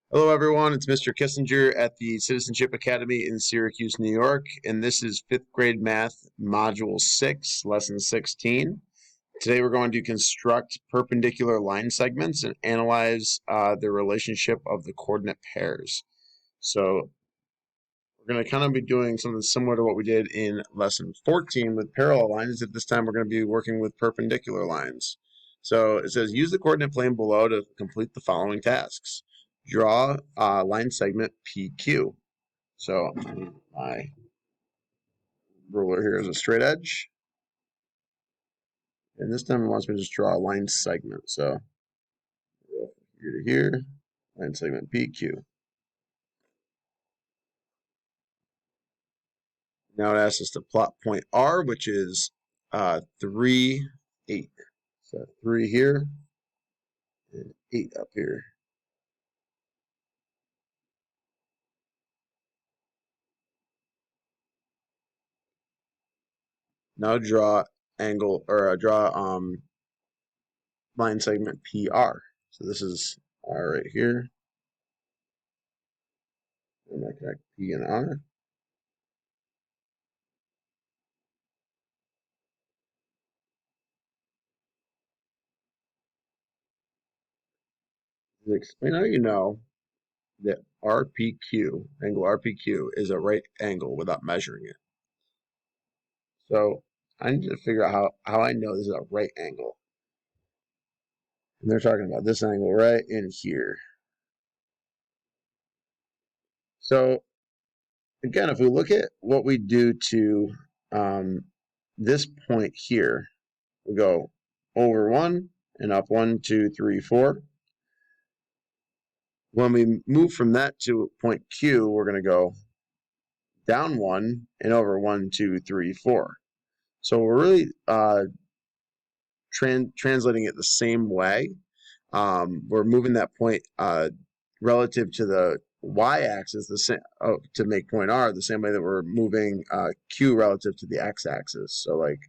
Hello, everyone. It's Mr. Kissinger at the Citizenship Academy in Syracuse, New York, and this is fifth grade math, module 6, lesson 16. Today, we're going to construct perpendicular line segments and analyze the relationship of the coordinate pairs. So, we're going to kind of be doing something similar to what we did in lesson 14 with parallel lines, except this time we're going to be working with perpendicular lines. So, it says use the coordinate plane below to complete the following tasks. Draw a line segment PQ. So my ruler here is a straight edge. And this time it wants me to just draw a line segment. So go from here to here, line segment PQ. Now it asks us to plot point R, which is 3, 8. So 3 here and 8 up here. Now draw angle or draw line segment PR. So this is R right here. And I connect P and R. Explain how you know that RPQ, angle RPQ, is a right angle without measuring it. So I need to figure out how I know this is a right angle. And they're talking about this angle right in here. So again, if we look at what we do to this point here, we go over 1 and up 1, 2, 3, 4. When we move from that to point Q, we're going to go down 1 and over 1, 2, 3, 4. So we're really translating it the same way. We're moving that point relative to the y-axis the same to make point R the same way that we're moving Q relative to the x-axis. So like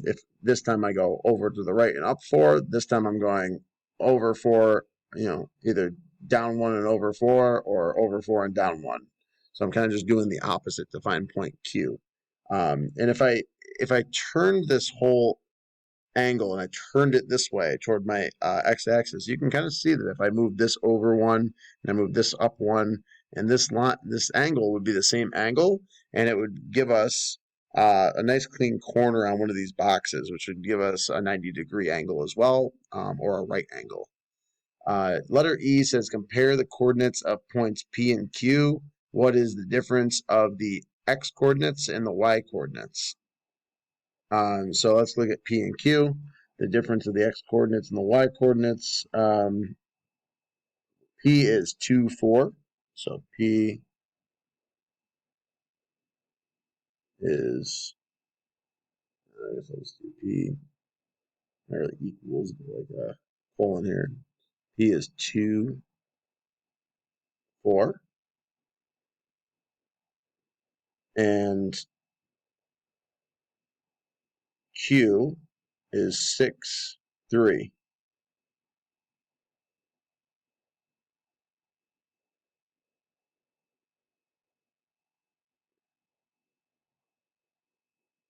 if this time I go over to the right and up 4, this time I'm going over 4, either down 1 and over 4 or over 4 and down 1. So I'm kind of just doing the opposite to find point Q. And if I turn this whole angle and I turned it this way toward my x-axis, you can kind of see that if I move this over 1 and I move this up 1, and this angle would be the same angle, and it would give us a nice clean corner on one of these boxes, which would give us a 90-degree angle as well, or a right angle. Letter E says compare the coordinates of points P and Q. What is the difference of the x coordinates and the y coordinates? So let's look at P and Q, the difference of the x coordinates and the y coordinates. P is 2, 4. So P is, I guess let's do P, not really equals, but like a colon here. P is 2, 4. And Q is 6, 3.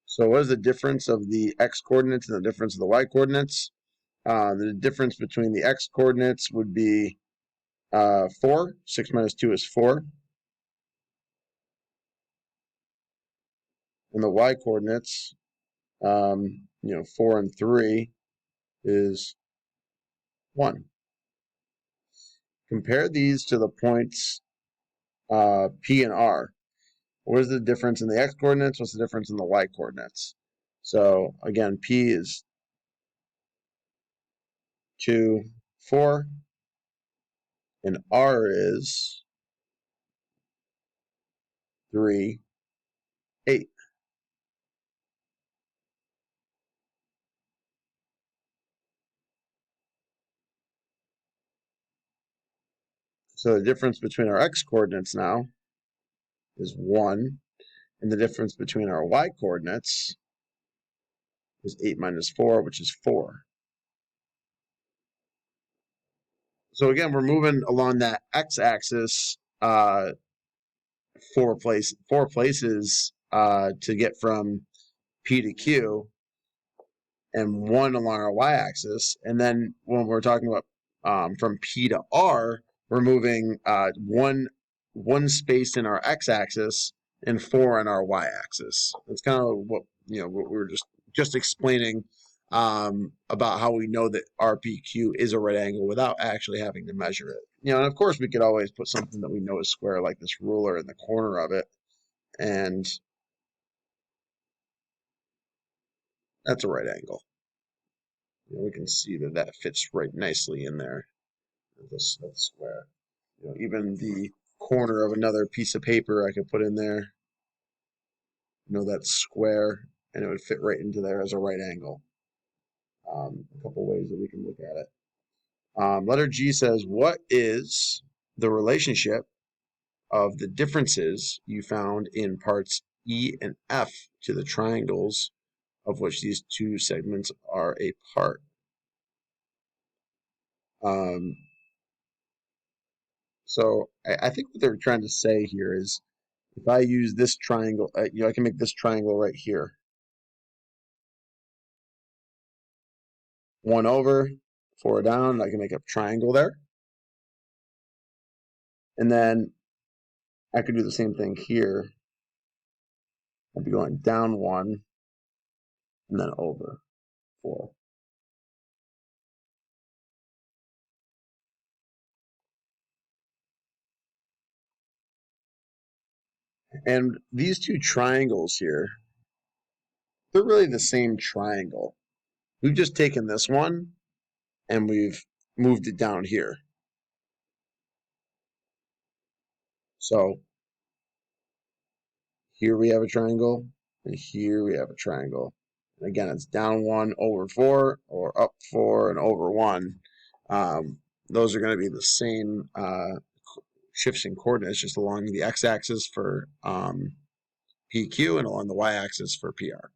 So what is the difference of the x coordinates and the difference of the y coordinates? The difference between the x coordinates would be 4. 6 minus 2 is 4. And the y coordinates, 4 and 3 is 1. Compare these to the points P and R. What is the difference in the x coordinates? What's the difference in the y coordinates? So again, P is 2, 4, and R is 3, 8. So the difference between our x coordinates now is 1, and the difference between our y coordinates is 8 minus 4, which is 4. So again, we're moving along that x-axis four places to get from P to Q, and one along our y-axis. And then when we're talking about from P to R, we're moving one space in our x-axis and four in our y-axis. That's kind of what what we were just explaining about how we know that RPQ is a right angle without actually having to measure it. And of course we could always put something that we know is square, like this ruler in the corner of it, and that's a right angle. We can see that fits right nicely in there. That's square. Even the corner of another piece of paper I could put in there. That's square, and it would fit right into there as a right angle. A couple ways that we can look at it. Letter G says, what is the relationship of the differences you found in parts E and F to the triangles of which these two segments are a part? So I think what they're trying to say here is, if I use this triangle, I can make this triangle right here. 1 over, 4 down, I can make a triangle there. And then I could do the same thing here. I'd be going down 1 and then over 4. And these two triangles here, they're really the same triangle. We've just taken this one and we've moved it down here. So here we have a triangle, and here we have a triangle. And again, it's down 1 over 4, or up 4 and over 1. Those are going to be the same shifts in coordinates, just along the x-axis for PQ and along the y-axis for PR.